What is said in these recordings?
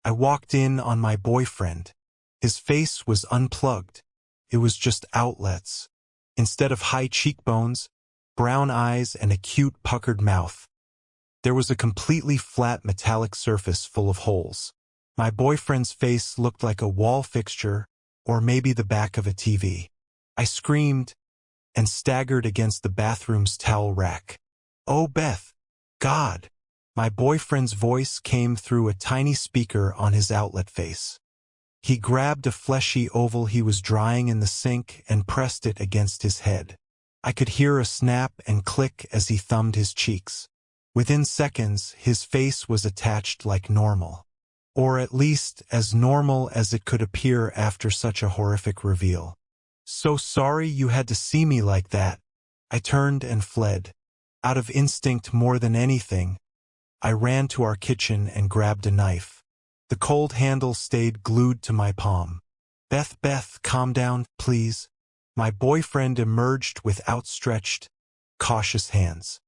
I walked in on my boyfriend. His face was unplugged. It was just outlets. Instead of high cheekbones, brown eyes, and a cute puckered mouth, there was a completely flat metallic surface full of holes. My boyfriend's face looked like a wall fixture, or maybe the back of a TV. I screamed and staggered against the bathroom's towel rack. "Oh, Beth! God!" My boyfriend's voice came through a tiny speaker on his outlet face. He grabbed a fleshy oval he was drying in the sink and pressed it against his head. I could hear a snap and click as he thumbed his cheeks. Within seconds, his face was attached like normal. Or at least as normal as it could appear after such a horrific reveal. "So sorry you had to see me like that." I turned and fled. Out of instinct more than anything, I ran to our kitchen and grabbed a knife. The cold handle stayed glued to my palm. Beth, calm down, please." My boyfriend emerged with outstretched, cautious hands.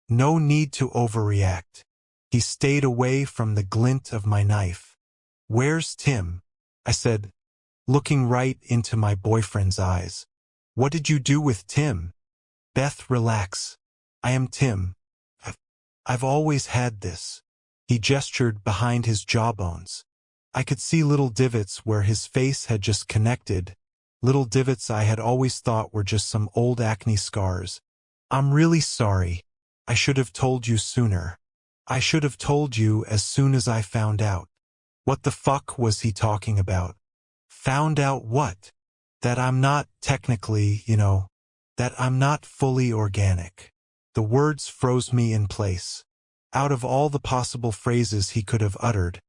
No need to overreact. He stayed away from the glint of my knife. "Where's Tim?" I said, looking right into my boyfriend's eyes. "What did you do with Tim?" "Beth, relax. I am Tim. I've always had this." He gestured behind his jawbones. I could see little divots where his face had just connected, little divots I had always thought were just some old acne scars. "I'm really sorry. I should have told you sooner. I should have told you as soon as I found out." What the fuck was he talking about? Found out what? That I'm not technically, that I'm not fully organic. The words froze me in place. Out of all the possible phrases he could have uttered,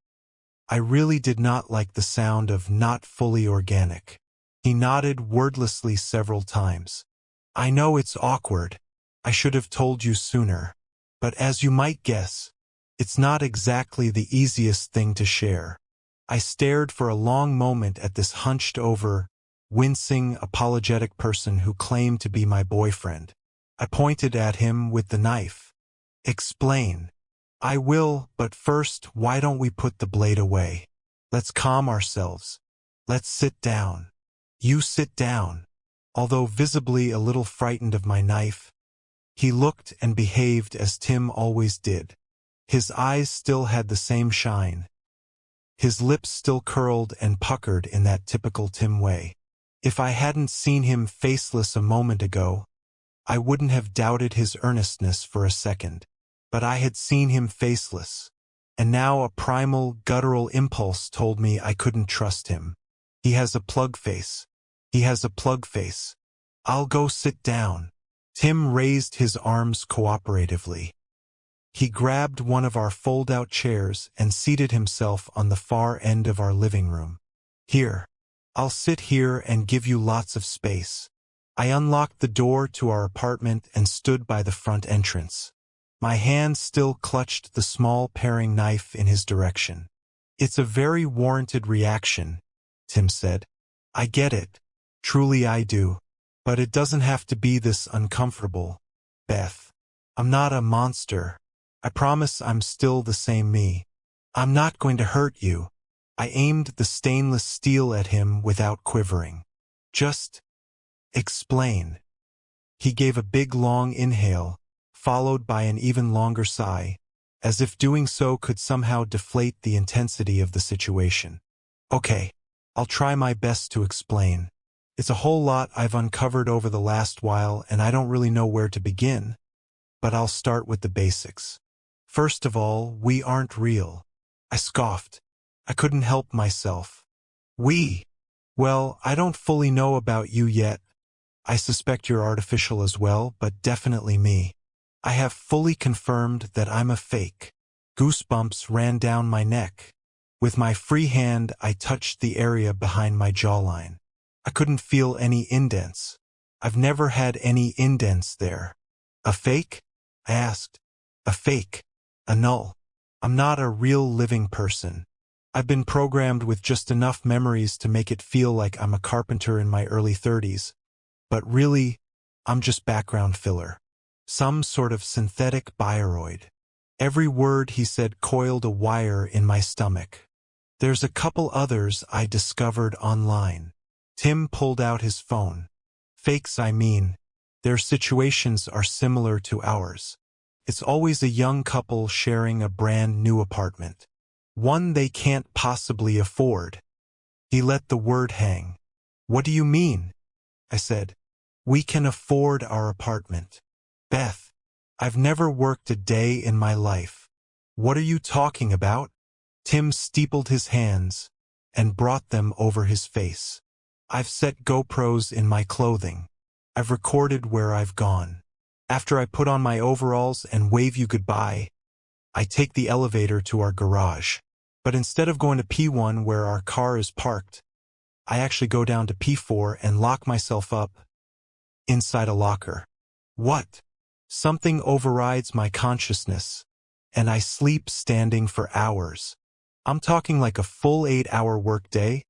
I really did not like the sound of "not fully organic." He nodded wordlessly several times. "I know it's awkward. I should have told you sooner. But as you might guess, it's not exactly the easiest thing to share." I stared for a long moment at this hunched-over, wincing, apologetic person who claimed to be my boyfriend. I pointed at him with the knife. "Explain." "I will, but first, why don't we put the blade away? Let's calm ourselves. Let's sit down." "You sit down." Although visibly a little frightened of my knife, he looked and behaved as Tim always did. His eyes still had the same shine. His lips still curled and puckered in that typical Tim way. If I hadn't seen him faceless a moment ago, I wouldn't have doubted his earnestness for a second. But I had seen him faceless, and now a primal, guttural impulse told me I couldn't trust him. He has a plug face. He has a plug face. "I'll go sit down." Tim raised his arms cooperatively. He grabbed one of our fold-out chairs and seated himself on the far end of our living room. "Here. I'll sit here and give you lots of space." I unlocked the door to our apartment and stood by the front entrance. My hand still clutched the small paring knife in his direction. "It's a very warranted reaction," Tim said. "I get it. Truly I do. But it doesn't have to be this uncomfortable, Beth. I'm not a monster. I promise I'm still the same me. I'm not going to hurt you." I aimed the stainless steel at him without quivering. "Just explain." He gave a big long inhale, followed by an even longer sigh, as if doing so could somehow deflate the intensity of the situation. "Okay, I'll try my best to explain. It's a whole lot I've uncovered over the last while, and I don't really know where to begin. But I'll start with the basics. First of all, we aren't real." I scoffed. I couldn't help myself. "We? Well, I don't fully know about you yet. I suspect you're artificial as well, but definitely me. I have fully confirmed that I'm a fake." Goosebumps ran down my neck. With my free hand, I touched the area behind my jawline. I couldn't feel any indents. I've never had any indents there. "A fake?" I asked. "A fake. A null. I'm not a real living person. I've been programmed with just enough memories to make it feel like I'm a carpenter in my early 30s. But really, I'm just background filler. Some sort of synthetic bioroid." Every word he said coiled a wire in my stomach. There's a couple others I discovered online. Tim pulled out his phone. Fakes, I mean. Their situations are similar to ours. It's always a young couple sharing a brand new apartment. One they can't possibly afford. He let the word hang. What do you mean? I said. We can afford our apartment. Beth, I've never worked a day in my life. What are you talking about? Tim steepled his hands and brought them over his face. I've set GoPros in my clothing. I've recorded where I've gone. After I put on my overalls and wave you goodbye, I take the elevator to our garage. But instead of going to P1 where our car is parked, I actually go down to P4 and lock myself up inside a locker. What? Something overrides my consciousness, and I sleep standing for hours. I'm talking like a full 8-hour workday,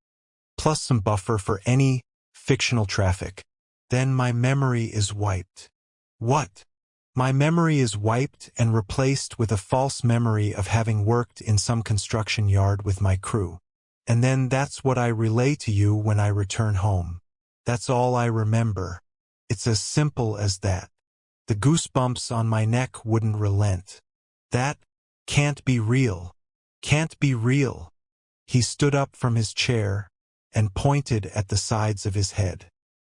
plus some buffer for any fictional traffic. Then my memory is wiped. What? My memory is wiped and replaced with a false memory of having worked in some construction yard with my crew. And then that's what I relay to you when I return home. That's all I remember. It's as simple as that. The goosebumps on my neck wouldn't relent. That can't be real. Can't be real. He stood up from his chair and pointed at the sides of his head.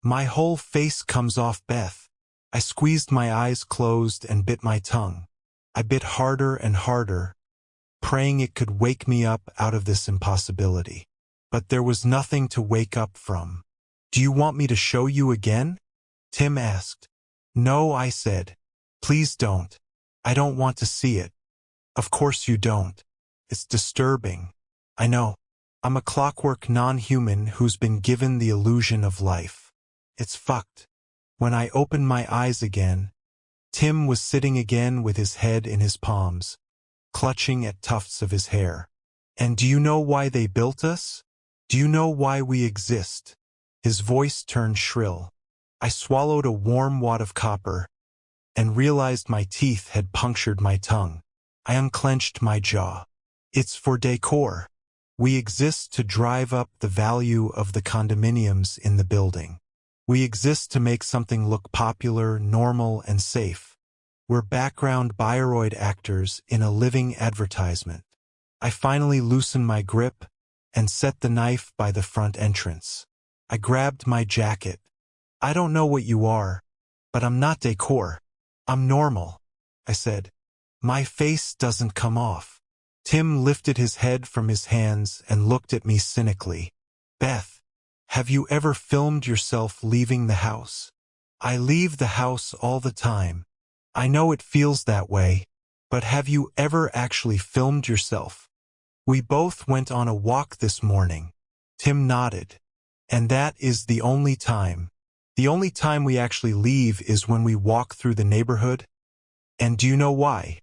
My whole face comes off, Beth. I squeezed my eyes closed and bit my tongue. I bit harder and harder, praying it could wake me up out of this impossibility. But there was nothing to wake up from. Do you want me to show you again? Tim asked. No, I said. Please don't. I don't want to see it. Of course you don't. It's disturbing. I know. I'm a clockwork non-human who's been given the illusion of life. It's fucked. When I opened my eyes again, Tim was sitting again with his head in his palms, clutching at tufts of his hair. And do you know why they built us? Do you know why we exist? His voice turned shrill. I swallowed a warm wad of copper and realized my teeth had punctured my tongue. I unclenched my jaw. It's for decor. We exist to drive up the value of the condominiums in the building. We exist to make something look popular, normal, and safe. We're background Bayreuth actors in a living advertisement. I finally loosened my grip and set the knife by the front entrance. I grabbed my jacket. I don't know what you are, but I'm not decor. I'm normal, I said. My face doesn't come off. Tim lifted his head from his hands and looked at me cynically. Beth, have you ever filmed yourself leaving the house? I leave the house all the time. I know it feels that way, but have you ever actually filmed yourself? We both went on a walk this morning. Tim nodded. And that is the only time. The only time we actually leave is when we walk through the neighborhood. And do you know why?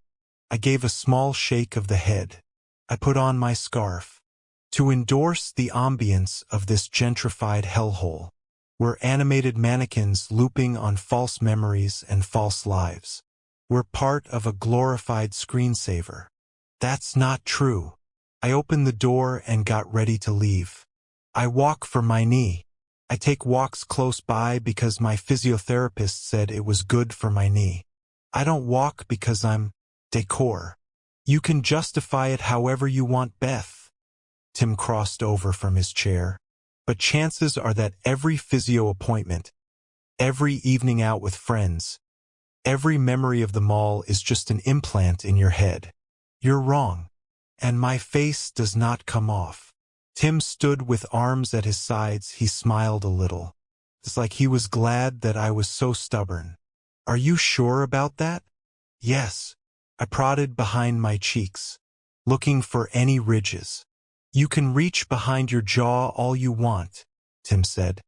I gave a small shake of the head. I put on my scarf. To endorse the ambience of this gentrified hellhole. We're animated mannequins looping on false memories and false lives. We're part of a glorified screensaver. That's not true. I opened the door and got ready to leave. I walk for my knee. I take walks close by because my physiotherapist said it was good for my knee. I don't walk because I'm decor. You can justify it however you want, Beth. Tim crossed over from his chair. But chances are that every physio appointment, every evening out with friends, every memory of the mall is just an implant in your head. You're wrong. And my face does not come off. Tim stood with arms at his sides. He smiled a little. It's like he was glad that I was so stubborn. Are you sure about that? Yes. I prodded behind my cheeks, looking for any ridges. You can reach behind your jaw all you want, Tim said.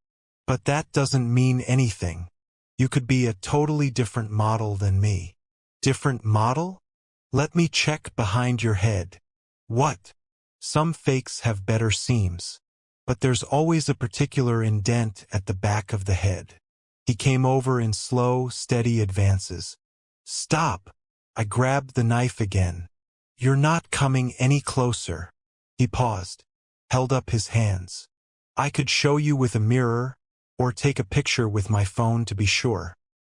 But that doesn't mean anything. You could be a totally different model than me. Different model? Let me check behind your head. What? Some fakes have better seams. But there's always a particular indent at the back of the head. He came over in slow, steady advances. Stop! I grabbed the knife again. You're not coming any closer. He paused. held up his hands. I could show you with a mirror, or take a picture with my phone to be sure.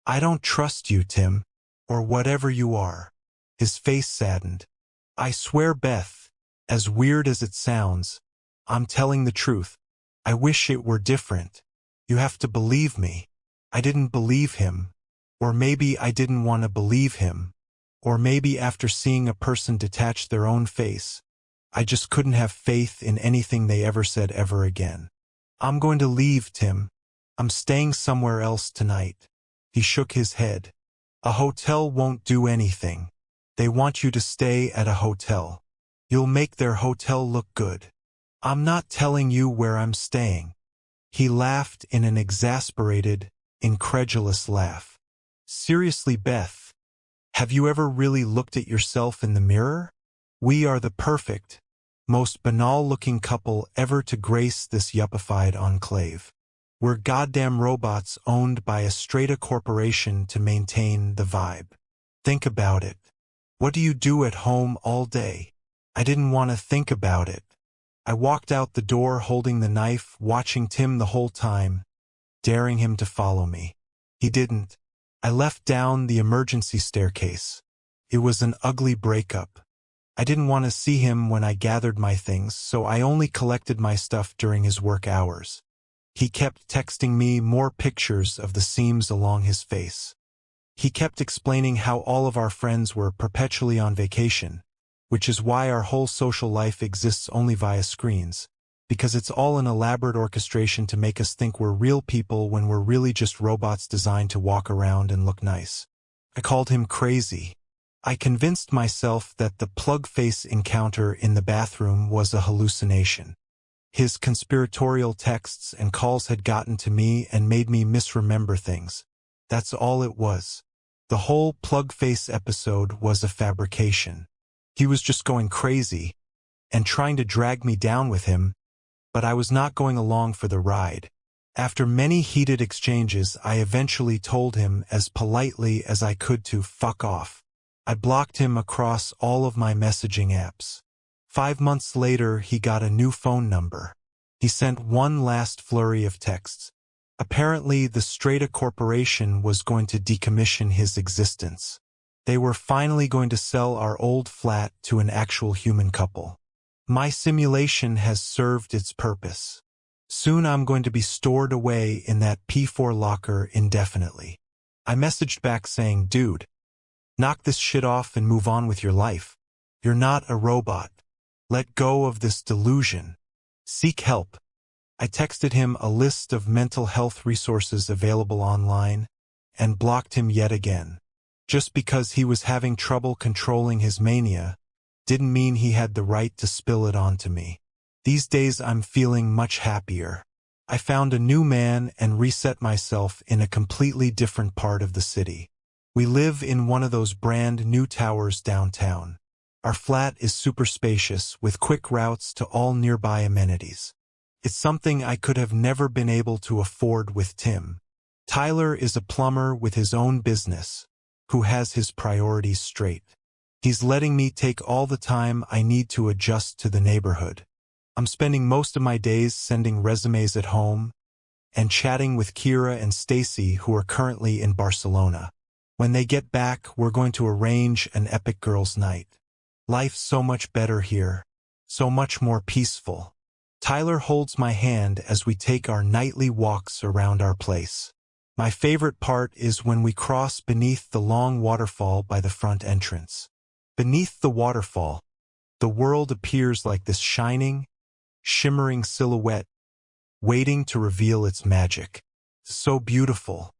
I don't trust you, Tim, or whatever you are. His face saddened. I swear, Beth, as weird as it sounds, I'm telling the truth. I wish it were different. You have to believe me. I didn't believe him. Or maybe I didn't want to believe him. Or maybe after seeing a person detach their own face, I just couldn't have faith in anything they ever said ever again. I'm going to leave, Tim. I'm staying somewhere else tonight. He shook his head. A hotel won't do anything. They want you to stay at a hotel. You'll make their hotel look good. I'm not telling you where I'm staying. He laughed in an exasperated, incredulous laugh. Seriously, Beth, have you ever really looked at yourself in the mirror? We are the perfect, most banal-looking couple ever to grace this yuppified enclave. We're goddamn robots owned by a straight-A corporation to maintain the vibe. Think about it. What do you do at home all day? I didn't want to think about it. I walked out the door holding the knife, watching Tim the whole time, daring him to follow me. He didn't. I left down the emergency staircase. It was an ugly breakup. I didn't want to see him when I gathered my things, so I only collected my stuff during his work hours. He kept texting me more pictures of the seams along his face. He kept explaining how all of our friends were perpetually on vacation, which is why our whole social life exists only via screens, because it's all an elaborate orchestration to make us think we're real people when we're really just robots designed to walk around and look nice. I called him crazy. I convinced myself that the plug-face encounter in the bathroom was a hallucination. His conspiratorial texts and calls had gotten to me and made me misremember things. That's all it was. The whole plug-face episode was a fabrication. He was just going crazy and trying to drag me down with him, but I was not going along for the ride. After many heated exchanges, I eventually told him as politely as I could to fuck off. I blocked him across all of my messaging apps. 5 months later, he got a new phone number. He sent one last flurry of texts. Apparently, the straight-A corporation was going to decommission his existence. They were finally going to sell our old flat to an actual human couple. My simulation has served its purpose. Soon I'm going to be stored away in that P4 locker indefinitely. I messaged back saying, dude, knock this shit off and move on with your life. You're not a robot. Let go of this delusion. Seek help. I texted him a list of mental health resources available online and blocked him yet again. Just because he was having trouble controlling his mania didn't mean he had the right to spill it onto me. These days I'm feeling much happier. I found a new man and reset myself in a completely different part of the city. We live in one of those brand new towers downtown. Our flat is super spacious with quick routes to all nearby amenities. It's something I could have never been able to afford with Tim. Tyler is a plumber with his own business, who has his priorities straight. He's letting me take all the time I need to adjust to the neighborhood. I'm spending most of my days sending resumes at home and chatting with Kira and Stacy, who are currently in Barcelona. When they get back, we're going to arrange an epic girls' night. Life's so much better here, so much more peaceful. Tyler holds my hand as we take our nightly walks around our place. My favorite part is when we cross beneath the long waterfall by the front entrance. Beneath the waterfall, the world appears like this shining, shimmering silhouette, waiting to reveal its magic. So beautiful.